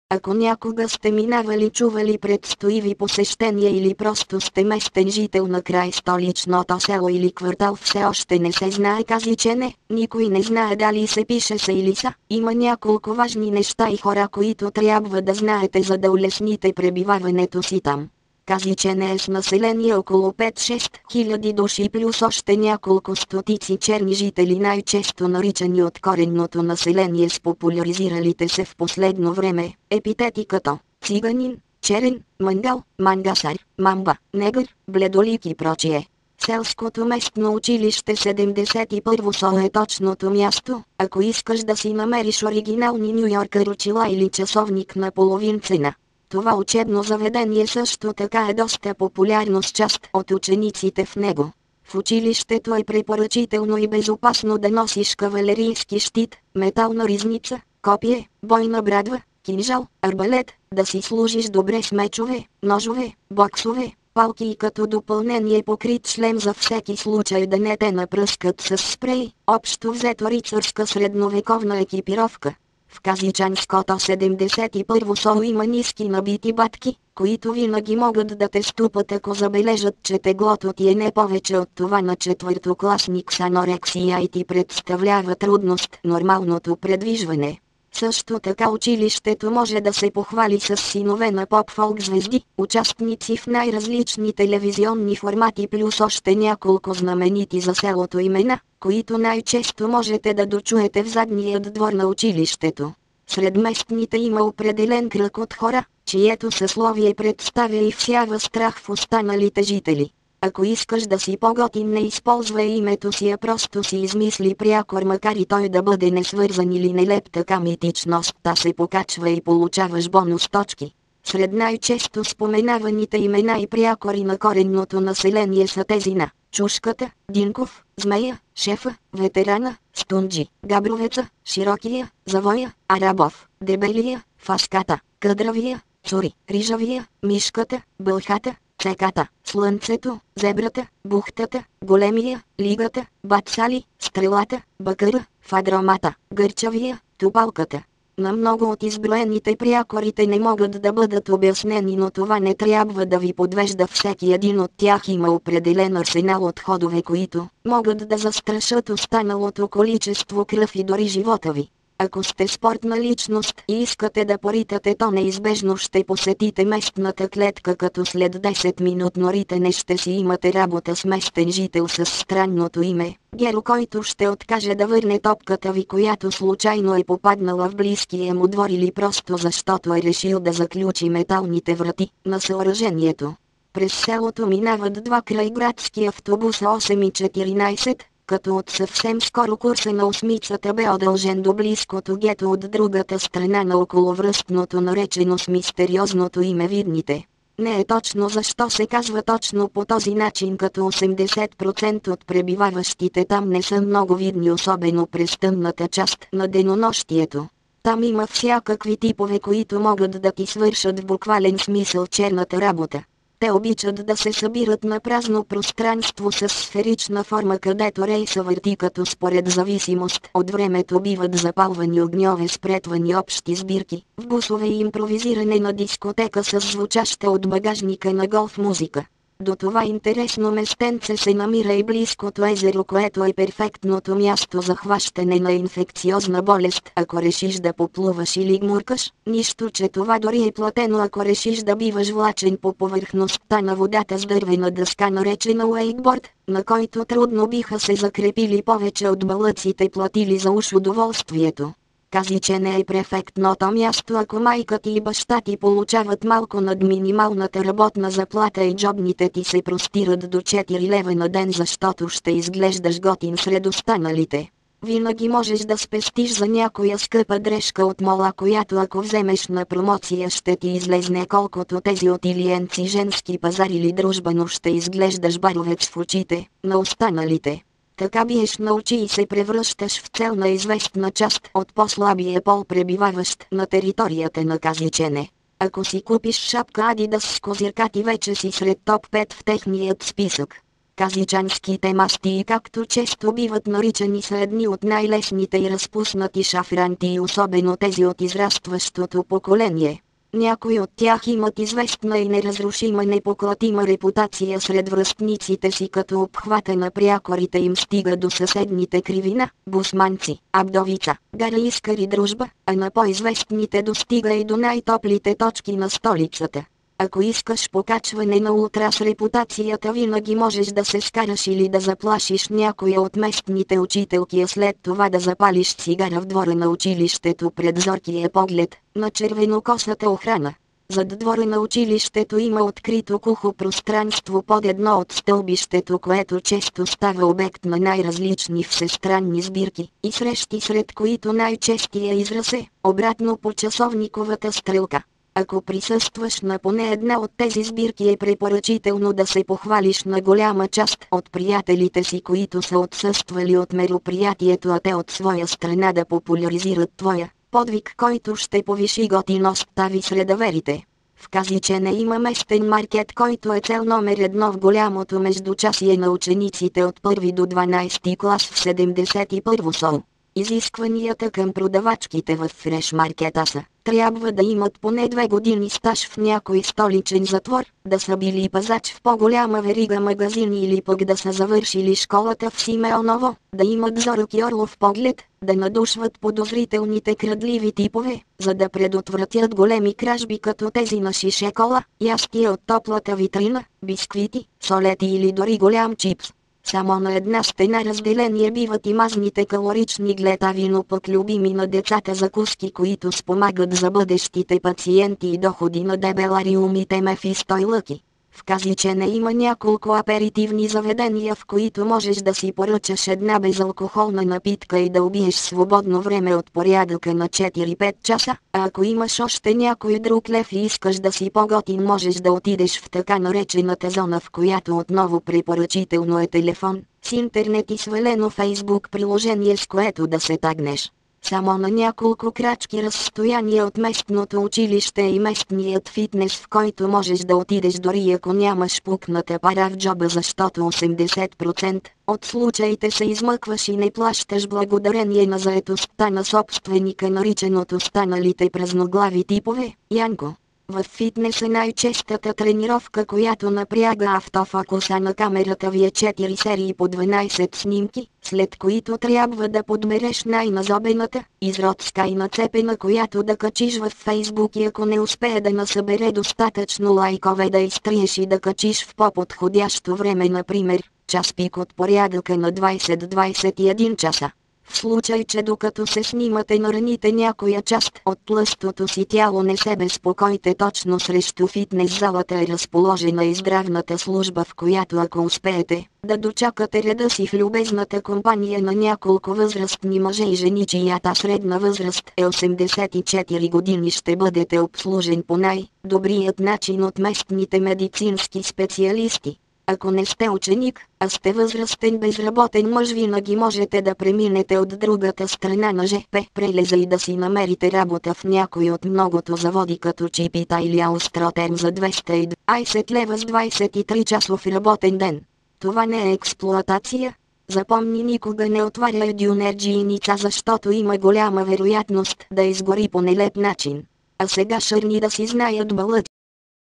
Ако някога сте минавали, чували предстои ви посещение или просто сте местен жител на край столичното село или квартал, все още не се знае Казичене, никой не знае дали се пише са или са. Има няколко важни неща и хора, които трябва да знаете, за да улесните пребиваването си там. Казичене е с население около 5-6 хиляди души плюс още няколко стотици черни жители, най-често наричани от коренното население с популяризиралите се в последно време епитети като циганин, черен, мангал, мангасар, мамба, негър, бледолик и прочие. Селското местно училище 71 СО е точното място, ако искаш да си намериш оригинални нюйоркър очила или часовник на половин цена. Това учебно заведение също така е доста популярно с част от учениците в него. В училището е препоръчително и безопасно да носиш кавалерийски щит, метална ризница, копие, бойна брадва, кинжал, арбалет, да си служиш добре с мечове, ножове, боксове, палки и като допълнение покрит шлем за всеки случай да не те напръскат с спрей, общо взето рицарска средновековна екипировка. В казичанското 71 СО има ниски набити батки, които винаги могат да те ступат, ако забележат, че теглото ти е не повече от това на четвъртокласник с анорексия и ти представлява трудност нормалното предвижване. Също така училището може да се похвали с синове на поп-фолк звезди, участници в най-различни телевизионни формати плюс още няколко знаменити за селото имена, които най-често можете да дочуете в задният двор на училището. Сред местните има определен кръг от хора, чието съсловие представя и всява страх в останалите жители. Ако искаш да си по-готин, не използвай името си, а просто си измисли прякор, макар и той да бъде несвързан или нелеп, така митичността се покачва и получаваш бонус точки. Сред най-често споменаваните имена и прякори на коренното население са тези на Чушката, Динков, Змея, Шефа, Ветерана, Стунджи, Габровеца, Широкия, Завоя, Арабов, Дебелия, Фаската, Къдравия, Цури, Рижавия, Мишката, Бълхата, Цеката, Слънцето, Зебрата, Бухтата, Големия, Лигата, Бацали, Стрелата, Бакъра, Фадромата, Гърчавия, Тупалката. На много от изброените прякорите не могат да бъдат обяснени, но това не трябва да ви подвежда. Всеки един от тях има определен арсенал от ходове, които могат да застрашат останалото количество кръв и дори живота ви. Ако сте спортна личност и искате да поритате, то неизбежно ще посетите местната клетка, като след 10-минутно ритене ще си имате работа с местен жител с странното име Геро, който ще откаже да върне топката ви, която случайно е попаднала в близкия му двор или просто защото е решил да заключи металните врати на съоръжението. През селото минават два крайградски автобуса 8 и 14, като от съвсем скоро курса на осмицата бе удължен до близкото гето от другата страна на околовръстното, наречено с мистериозното име Видните. Не е точно защо се казва точно по този начин, като 80% от пребиваващите там не са много видни, особено през тъмната част на денонощието. Там има всякакви типове, които могат да ти свършат в буквален смисъл черната работа. Те обичат да се събират на празно пространство с сферична форма, където рейса върти, като според зависимост от времето биват запалвани огньове, спретвани общи сбирки, в бусове и импровизиране на дискотека с звучаща от багажника на голф музика. До това интересно местенце се намира и близкото езеро, което е перфектното място за хващане на инфекциозна болест, ако решиш да поплуваш или гмуркаш, нищо че това дори е платено, ако решиш да биваш влачен по повърхността на водата с дървена дъска, наречена уейкборд, на който трудно биха се закрепили повече от балъците платили за уж удоволствието. Кази, че не е перфектното място, ако майка ти и баща ти получават малко над минималната работна заплата и джобните ти се простират до 4 лева на ден, защото ще изглеждаш готин сред останалите. Винаги можеш да спестиш за някоя скъпа дрежка от мола, която ако вземеш на промоция ще ти излезне колкото тези от Илиенци женски пазар или дружба, но ще изглеждаш баровец в очите на останалите. Така биеш на очи и се превръщаш в цел на известна част от по-слабия пол, пребиваващ на територията на Казичене. Ако си купиш шапка Адидас с козирка, ти вече си сред топ 5 в техният списък. Казичанските масти, както често биват наричани, са едни от най-лесните и разпуснати шафранти, и особено тези от израстващото поколение. Някои от тях имат известна и неразрушима непоклатима репутация сред връстниците си, като обхвата на прякорите им стига до съседните Кривина, Бусманци, Абдовица, Гараискари, Дружба, а на по-известните достига и до най-топлите точки на столицата. Ако искаш покачване на ултра с репутацията, винаги можеш да се скараш или да заплашиш някоя от местните учителки, а след това да запалиш цигара в двора на училището пред зоркия поглед на червенокосата охрана. Зад двора на училището има открито кухо пространство под едно от стълбището, което често става обект на най-различни всестранни сбирки и срещи, сред които най-честия израз е обратно по часовниковата стрелка. Ако присъстваш на поне една от тези сбирки, е препоръчително да се похвалиш на голяма част от приятелите си, които са отсъствали от мероприятието, а те от своя страна да популяризират твоя подвиг, който ще повиши готиността ви сред аверите. В Казичене има местен маркет, който е цел номер 1 в голямото междучасие на учениците от 1 до 12 клас в 71 СОУ. Изискванията към продавачките в фреш маркета са: трябва да имат поне 2 години стаж в някой столичен затвор, да са били пазач в по-голяма верига магазини или пък да са завършили школата в Симеоново, да имат зорок и орлов поглед, да надушват подозрителните крадливи типове, за да предотвратят големи кражби като тези на шише кола, ястия от топлата витрина, бисквити, солети или дори голям чипс. Само на една стена разделение биват и мазните калорични глетави, но пък любими на децата закуски, които спомагат за бъдещите пациенти, и доходи на дебелариумите Мефисто и Лъки. В Казичене има няколко аперитивни заведения, в които можеш да си поръчаш една безалкохолна напитка и да убиеш свободно време от порядъка на 4-5 часа, а ако имаш още някой друг лев и искаш да си по-готин, можеш да отидеш в така наречената зона, в която отново препоръчително е телефон, с интернет и свалено Facebook приложение, с което да се тагнеш. Само на няколко крачки разстояние от местното училище и местният фитнес, в който можеш да отидеш дори ако нямаш пукната пара в джоба, защото 80% от случаите се измъкваш и не плащаш благодарение на заетостта на собственика, наричаното станалите празноглави типове, Янко. В фитнеса най-честата тренировка, която напряга автофокуса на камерата ви, е 4 серии по 12 снимки, след които трябва да подбереш най-назобената, изродска и нацепена, която да качиш в Фейсбук, и ако не успее да насъбере достатъчно лайкове, да изтриеш и да качиш в по-подходящо време, например, час пик от порядъка на 20-21 часа. В случай, че докато се снимате нараните някоя част от тлъстото си тяло, не се безпокойте, точно срещу фитнес залата е разположена и здравната служба, в която ако успеете да дочакате реда си в любезната компания на няколко възрастни мъже и жени, чиято средна възраст е 84 години, ще бъдете обслужен по най-добрият начин от местните медицински специалисти. Ако не сте ученик, а сте възрастен безработен мъж, винаги можете да преминете от другата страна на ЖП прелеза и да си намерите работа в някой от многото заводи като Чипита или Аустротерм за 220 лева с 23-часов работен ден. Това не е експлоатация. Запомни, никога не отваряй дюнерджийница, защото има голяма вероятност да изгори по нелеп начин. А сега шърни да си знаят балът.